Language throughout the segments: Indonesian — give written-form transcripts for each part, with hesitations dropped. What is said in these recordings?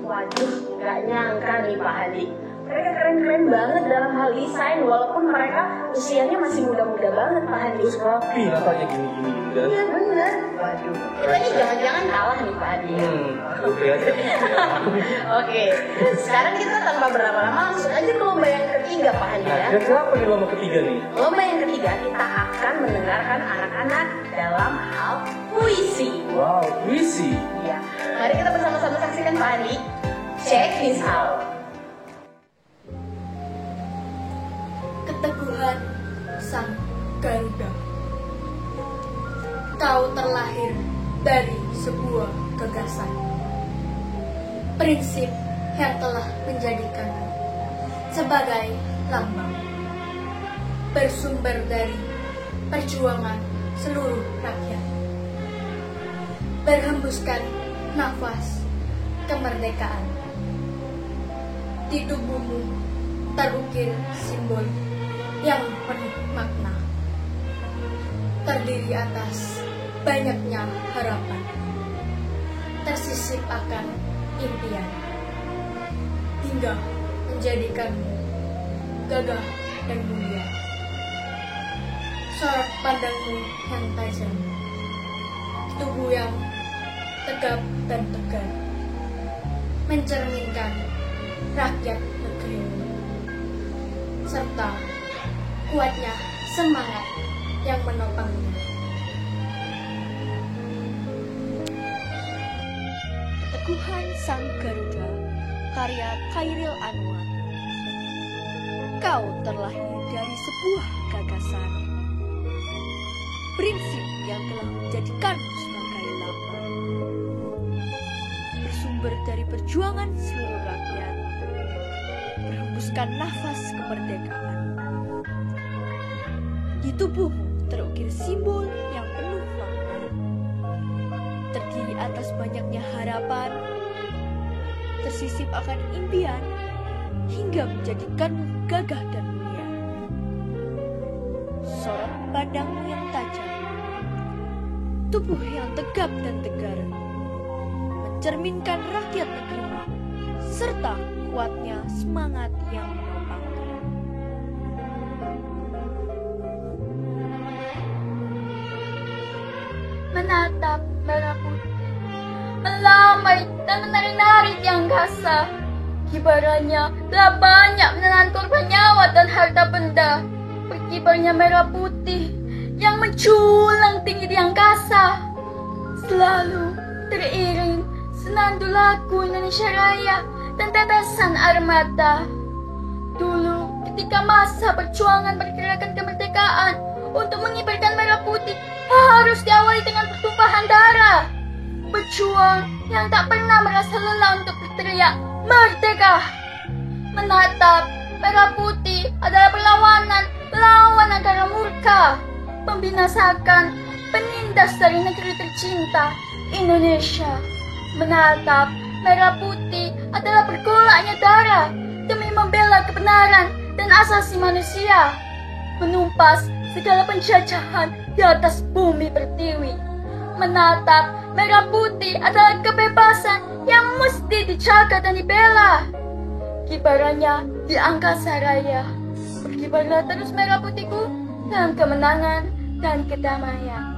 Waduh, gak nyangka nih Pak Hadi. Mereka keren-keren banget dalam hal desain, walaupun mereka usianya masih muda-muda banget Pak Hadi. Terus rapi katanya gini-gini kan? Iya bener. Waduh, kita ini jangan-jangan kalah nih Pak Hadi. Oke aja. Oke, sekarang kita tanpa berlama-lama langsung aja ke lomba yang ketiga Pak Hadi ya. Kira-kira apa nih lomba ketiga nih? Lomba yang ketiga kita akan mendengarkan anak-anak dalam hal puisi. Wow, puisi. Iya, mari kita bersama-sama saksikan Pak Hadi. Check this out. Keteguhan Sang Garuda. Kau terlahir dari sebuah gagasan, prinsip yang telah menjadikanmu sebagai lambang, bersumber dari perjuangan seluruh rakyat, berhembuskan nafas kemerdekaan. Di tubuhmu terukir simbol yang penuh makna, terdiri atas banyaknya harapan, tersisip akan impian, hingga menjadikanmu gagah dan mulia. Sorot pandangmu yang tajam, tubuh yang tegap dan tegar, mencerminkan rakyat negerimu, serta kuatnya semangat yang menopangnya. Keteguhan Sang Garuda, karya Khairil Anwar. Kau terlahir dari sebuah gagasan, prinsip yang telah menjadikanmu sebagai lambang, bersumber dari perjuangan seluruh rakyat, berhembuskan nafas kemerdekaan. Di tubuhmu terukir simbol yang penuh makna, terdiri atas banyaknya harapan, tersisip akan impian, hingga menjadikanmu gagah dan mulia. Sorot pandangmu yang tajam, tubuh yang tegap dan tegar, mencerminkan rakyat negerimu, serta kuatnya semangat yang menopangnya. Menatap merah putih, melambai dan menari-nari di angkasa. Kibarannya telah banyak menelan korban nyawa dan harta benda. Berkibarnya merah putih yang menjulang tinggi di angkasa, selalu teriring senandung lagu Indonesia Raya dan tetesan air mata. Dulu ketika masa perjuangan pergerakan kemerdekaan untuk mengibarkan merah putih harus diawali dengan pertumpahan darah. Pejuang yang tak pernah merasa lelah untuk berteriak merdeka. Menatap merah putih adalah perlawanan melawan negara murka, membinasakan penindas dari negeri tercinta Indonesia. Menatap merah putih adalah bergolaknya darah demi membela kebenaran dan asasi manusia, menumpas segala penjajahan di atas bumi pertiwi. Menatap merah putih adalah kebebasan yang mesti dijaga dan dibela. Kibarannya di angkasa raya, berkibarlah terus merah putihku dalam kemenangan dan kedamaian.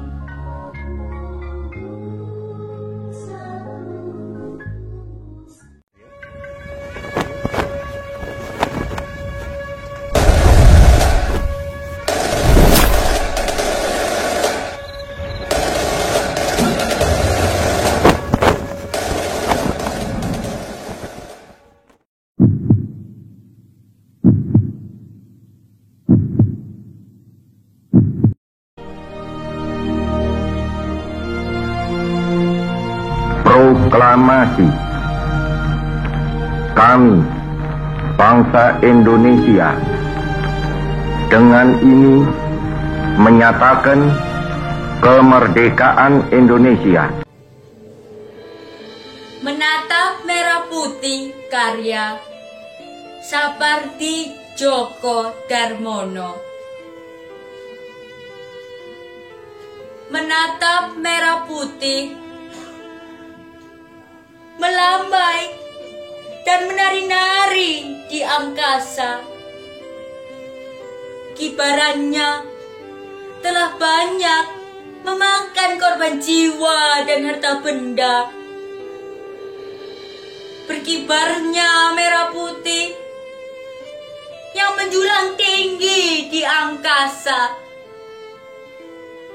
Proklamasi. Kami, bangsa Indonesia, dengan ini menyatakan kemerdekaan Indonesia. Menatap merah putih, karya Sapardi Djoko Darmono. Menatap merah putih, melambai menari-nari di angkasa. Kibarannya telah banyak memakan korban jiwa dan harta benda. Berkibarnya merah putih yang menjulang tinggi di angkasa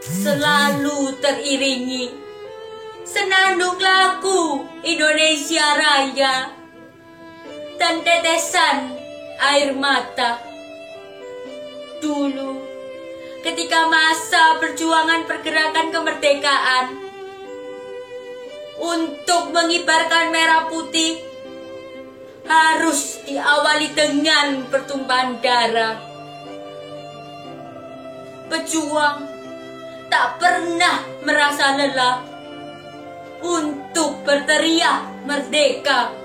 selalu teriringi senandung lagu Indonesia Raya dan tetesan air mata. Dulu, ketika masa perjuangan pergerakan kemerdekaan untuk mengibarkan merah putih harus diawali dengan pertumpahan darah. Pejuang tak pernah merasa lelah untuk berteriak merdeka.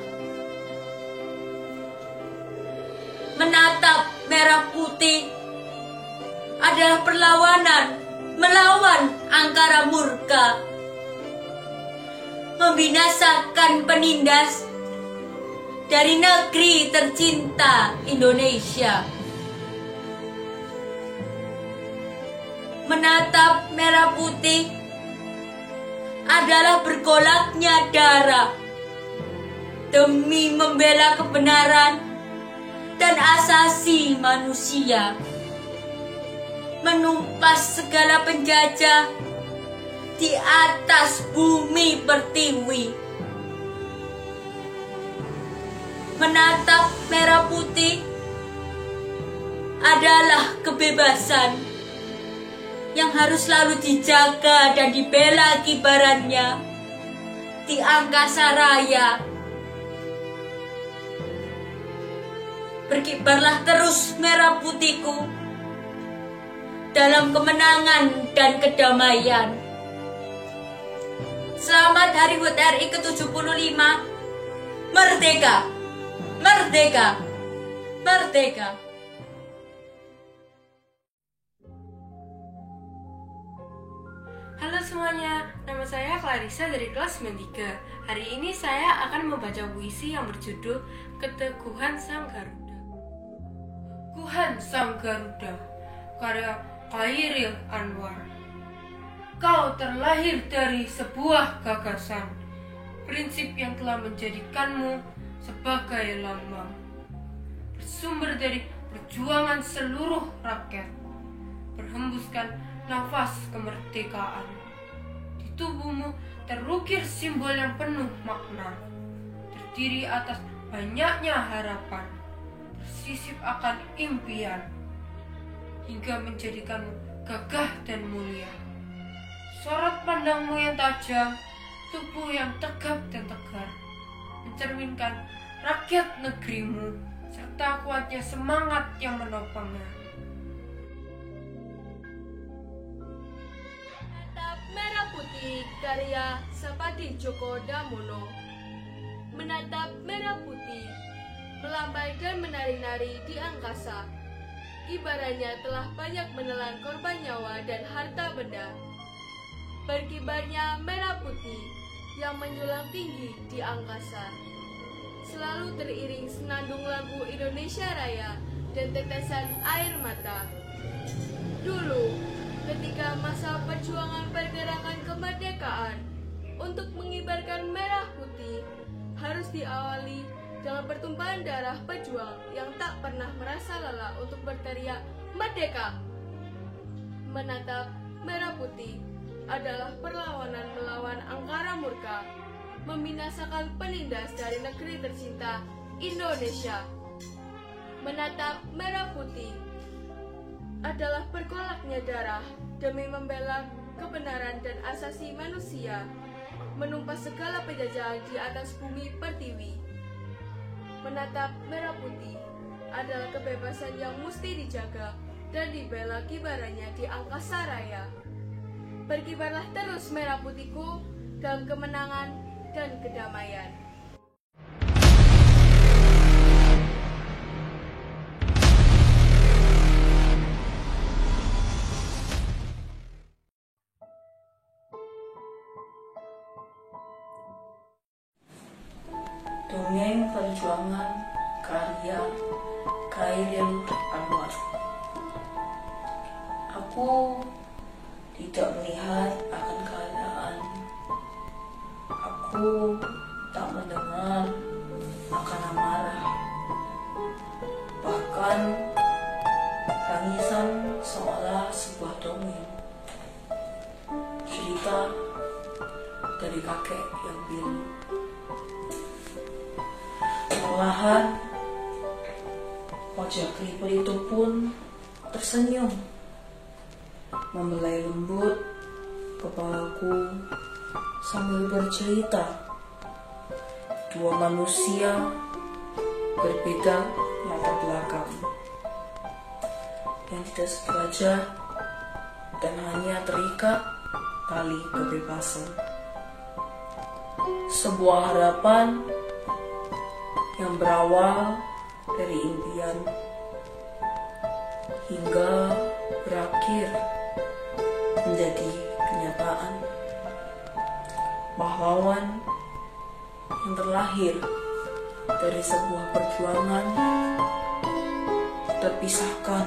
Menatap merah putih adalah perlawanan melawan angkara murka, membinasakan penindas dari negeri tercinta Indonesia. Menatap merah putih adalah bergolaknya darah demi membela kebenaran dan asasi manusia, menumpas segala penjajah di atas bumi pertiwi. Menatap merah putih adalah kebebasan yang harus selalu dijaga dan dibela kibarannya di angkasa raya. Berkibarlah terus merah putihku dalam kemenangan dan kedamaian. Selamat Hari HUT RI ke-75. Merdeka! Merdeka! Merdeka! Halo semuanya, nama saya Clarissa dari kelas 93. Hari ini saya akan membaca puisi yang berjudul Keteguhan Sang Garuda. Keteguhan Sang Garuda, karya Khairil Anwar. Kau terlahir dari sebuah gagasan, prinsip yang telah menjadikanmu sebagai lambang, bersumber dari perjuangan seluruh rakyat, berhembuskan nafas kemerdekaan. Di tubuhmu terukir simbol yang penuh makna, terdiri atas banyaknya harapan, bersisip akan impian, hingga menjadikanmu gagah dan mulia. Sorot pandangmu yang tajam, tubuh yang tegap dan tegar, mencerminkan rakyat negerimu, serta kuatnya semangat yang menopangnya. Merah Putih karya Sapati Djoko Damono. Menatap merah putih, melambai dan menari-nari di angkasa. Kibarannya telah banyak menelan korban nyawa dan harta benda. Berkibarnya merah putih yang menjulang tinggi di angkasa, selalu teriring senandung lagu Indonesia Raya dan tetesan air mata. Dulu, ketika masa perjuangan pergerakan kemerdekaan untuk mengibarkan merah putih harus diawali dengan pertumpahan darah pejuang yang tak pernah merasa lelah untuk berteriak merdeka. Menatap merah putih adalah perlawanan melawan angkara murka, membinasakan penindas dari negeri tercinta Indonesia. Menatap merah putih adalah bergolaknya darah demi membela kebenaran dan asasi manusia, menumpas segala penjajahan di atas bumi pertiwi. Menatap merah putih adalah kebebasan yang mesti dijaga dan dibela kibarannya di angkasa raya. Berkibarlah terus merah putihku dalam kemenangan dan kedamaian. Dongeng Perjuangan karya Khairil Anwar. Aku tidak melihat akan keadaan. Aku tak mendengar akan amarah. Bahkan tangisan seolah sebuah dongeng, cerita dari kakek yang biru. Perlahan wajah keriput itu pun tersenyum, membelai lembut kepalaku sambil bercerita. Dua manusia berbeda latar belakang, yang tidak sederajat dan hanya terikat tali kebebasan. Sebuah harapan yang berawal dari impian hingga berakhir menjadi kenyataan. Pahlawan yang terlahir dari sebuah perjuangan terpisahkan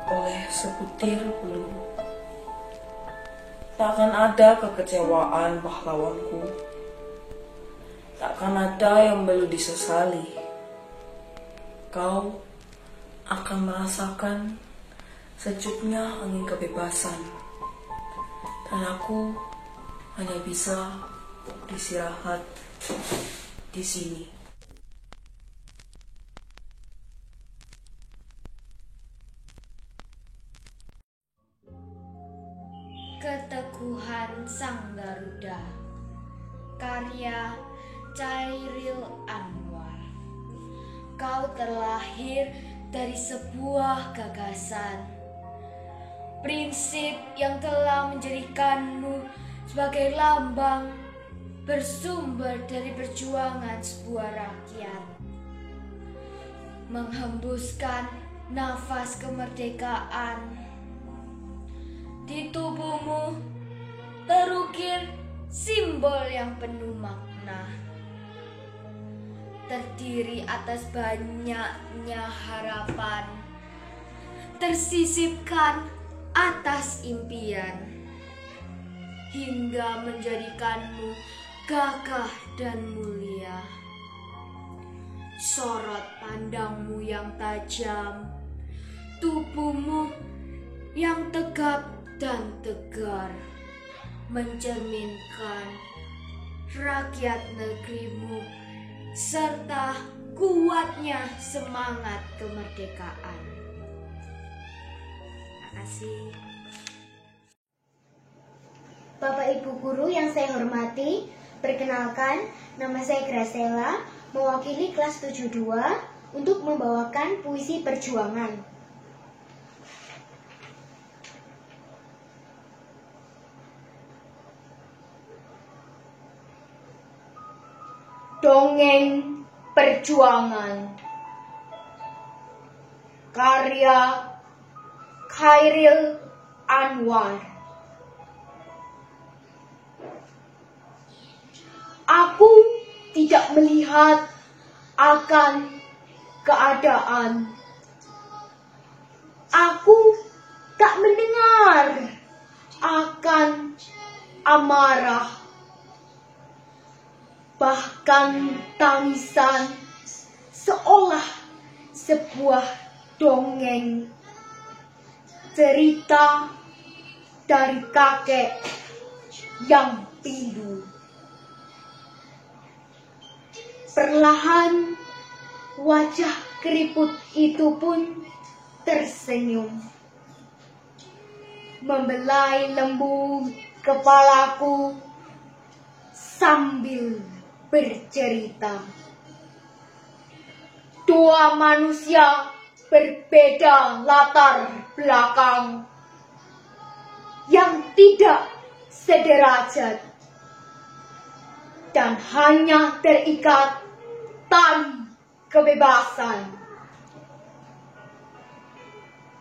oleh sebutir peluru. Tak akan ada kekecewaan pahlawanku. Takkan ada yang perlu disesali. Kau akan merasakan sejuknya angin kebebasan, dan aku hanya bisa beristirahat di sini. Keteguhan Sang Garuda, karya Khairil Anwar. Kau terlahir dari sebuah gagasan, prinsip yang telah menjadikanmu sebagai lambang bersumber dari perjuangan sebuah rakyat. Menghembuskan nafas kemerdekaan, di tubuhmu terukir simbol yang penuh makna, terdiri atas banyaknya harapan, tersisipkan atas impian, hingga menjadikanmu gagah dan mulia. Sorot pandangmu yang tajam, tubuhmu yang tegap dan tegar, mencerminkan rakyat negerimu serta kuatnya semangat kemerdekaan. Terima kasih. Bapak Ibu Guru yang saya hormati, perkenalkan, nama saya Graciela, mewakili kelas 72 untuk membawakan puisi perjuangan. Dongeng Perjuangan, karya Khairil Anwar. Aku tidak melihat akan keadaan. Aku tak mendengar akan amarah. Bahkan tangisan seolah sebuah dongeng, cerita dari kakek yang pilu. Perlahan wajah keriput itu pun tersenyum, membelai lembut kepalaku sambil bercerita. Dua manusia berbeda latar belakang, yang tidak sederajat dan hanya terikat tali kebebasan.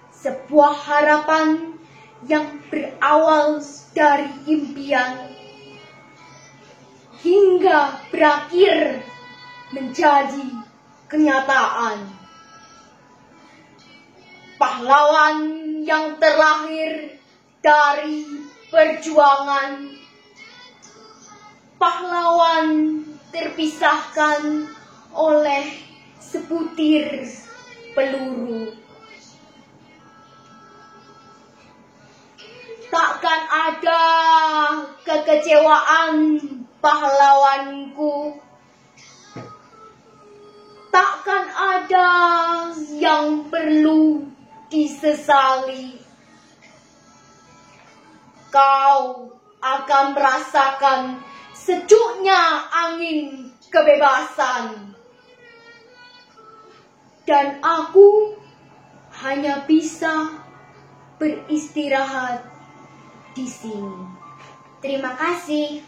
Sebuah harapan yang berawal dari impian hingga berakhir menjadi kenyataan. Pahlawan yang terlahir dari perjuangan, pahlawan terpisahkan oleh sebutir peluru. Takkan ada kekecewaan pahlawanku. Takkan ada yang perlu disesali. Kau akan merasakan sejuknya angin kebebasan. Dan aku hanya bisa beristirahat di sini. Terima kasih.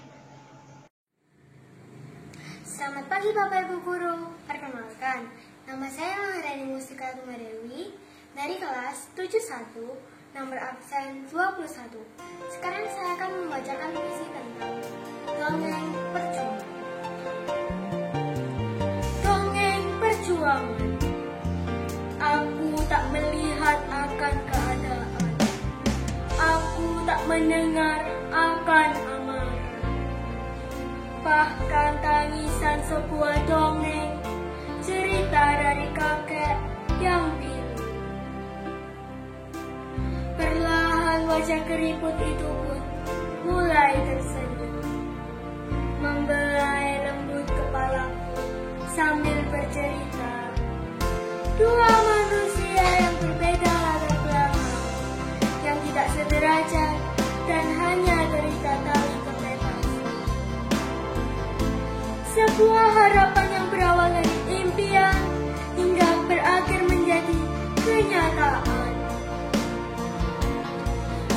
Selamat pagi Bapak Ibu Guru. Perkenalkan, nama saya Maharani Mustika Tumadewi dari kelas 71, nomor absen 21. Sekarang saya akan membacakan puisi tentang Dongeng Perjuangan. Dongeng Perjuangan. Aku tak melihat akan keadaan. Aku tak mendengar akan amarah. Bahkan tangisan sebuah dongeng, cerita dari kakek yang pilu. Perlahan wajah keriput itu pun mulai tersenyum, membelai lembut kepalaku sambil bercerita. Dua manusia yang berbeda latar belakang, yang tidak sederajat dan hanya derita tali kebebasan. Sebuah harapan yang berawal dari impian hingga berakhir menjadi kenyataan.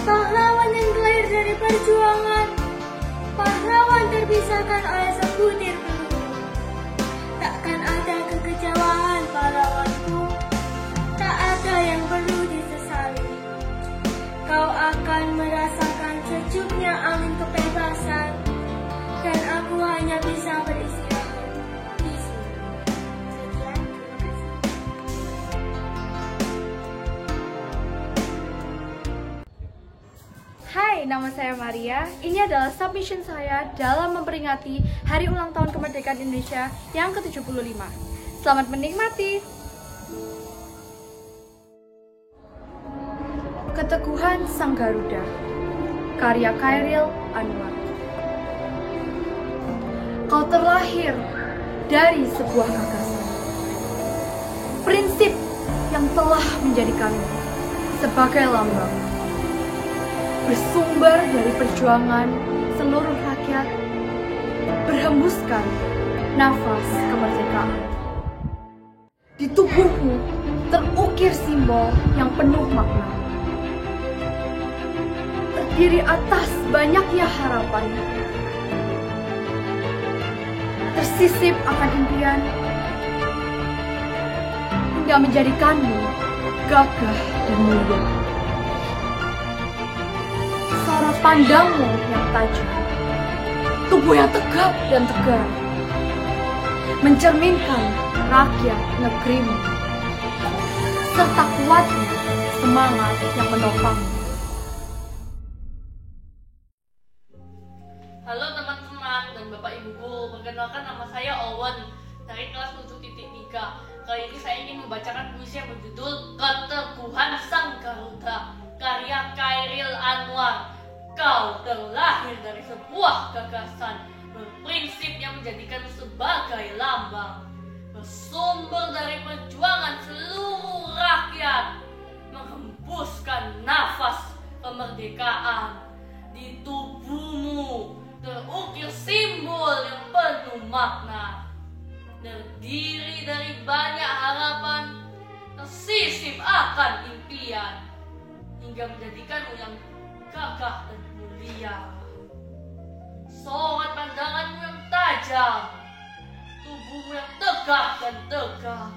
Pahlawan yang lahir dari perjuangan, pahlawan terpisahkan oleh sebutir peluru. Takkan ada kekecewaan pahlawanku, tak ada yang perlu disesali. Kau akan merasakan sejuknya angin kebebasan, dan aku hanya bisa beristirahat di sini. Sekian, terima kasih. Hai, nama saya Maria. Ini adalah submission saya dalam memperingati Hari Ulang Tahun Kemerdekaan Indonesia yang ke-75. Selamat menikmati. Keteguhan Sang Garuda, karya Chairil Anwar. Kau terlahir dari sebuah gagasan, prinsip yang telah menjadikanmu sebagai lambang, bersumber dari perjuangan seluruh rakyat, berhembuskan nafas kemerdekaan. Di tubuhmu terukir simbol yang penuh makna, terdiri atas banyaknya harapan, tersisip akan impian, hingga menjadikanmu gagah dan mulia. Sorot pandangmu yang tajam, tubuh yang tegap dan tegar, mencerminkan rakyat negerimu, serta kuatnya semangat yang menopangmu. Halo teman-teman dan Bapak Ibu Guru, perkenalkan nama saya Owen dari kelas 7.3. Kali ini saya ingin membacakan puisi yang berjudul Keteguhan Sang Garuda, karya Chairil Anwar. Kau terlahir dari sebuah gagasan, berprinsip yang menjadikanmu sebagai lambang, bersumber dari perjuangan seluruh rakyat, menghembuskan nafas kemerdekaan. Di tubuhmu terukir simbol yang penuh makna, terdiri dari banyak harapan, tersisip akan impian, hingga menjadikanmu yang gagah dan mulia. Sorot pandanganmu yang tajam, tubuhmu yang tegak dan tegar,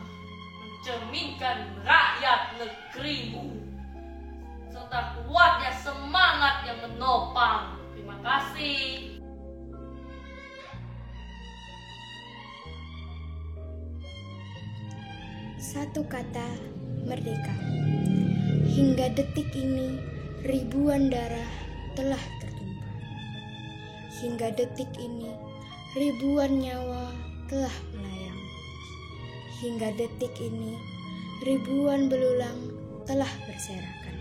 mencerminkan rakyat negerimu, serta kuatnya semangat yang menopang. Terima kasih. Satu kata, merdeka. Hingga detik ini, ribuan darah telah tertumpah. Hingga detik ini, ribuan nyawa telah melayang. Hingga detik ini, ribuan belulang telah berserakan.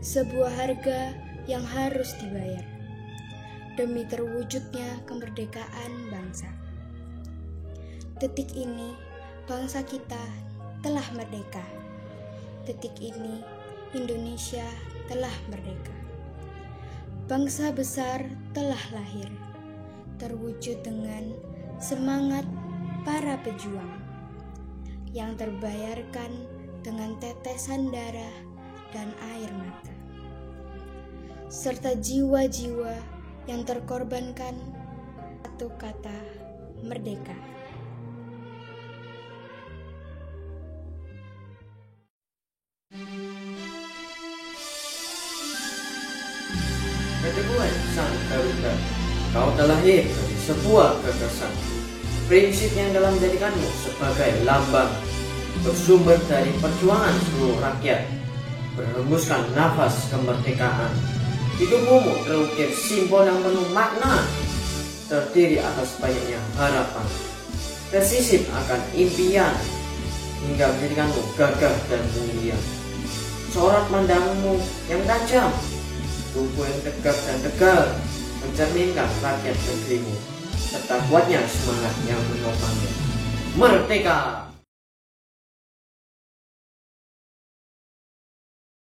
Sebuah harga yang harus dibayar demi terwujudnya kemerdekaan bangsa. Detik ini, bangsa kita telah merdeka. Detik ini, Indonesia telah merdeka. Bangsa besar telah lahir, terwujud dengan semangat para pejuang yang terbayarkan dengan tetesan darah dan air mata, serta jiwa-jiwa yang terkorbankan. Satu kata, merdeka. Keteguhan Sang Garuda, kau telah lahir dari sebuah gagasan, prinsip yang dalam menjadikanmu sebagai lambang, bersumber dari perjuangan seluruh rakyat, berhembuskan nafas kemerdekaan. Hidupmu terukir simbol yang penuh makna, terdiri atas banyaknya harapan, tersisip akan impian, hingga menjadikanmu gagah dan mulia. Sorot pandangmu yang tajam, tubuh yang tegak dan tegar, mencerminkan rakyat negerimu, serta kuatnya semangat yang menopangnya. Merdeka!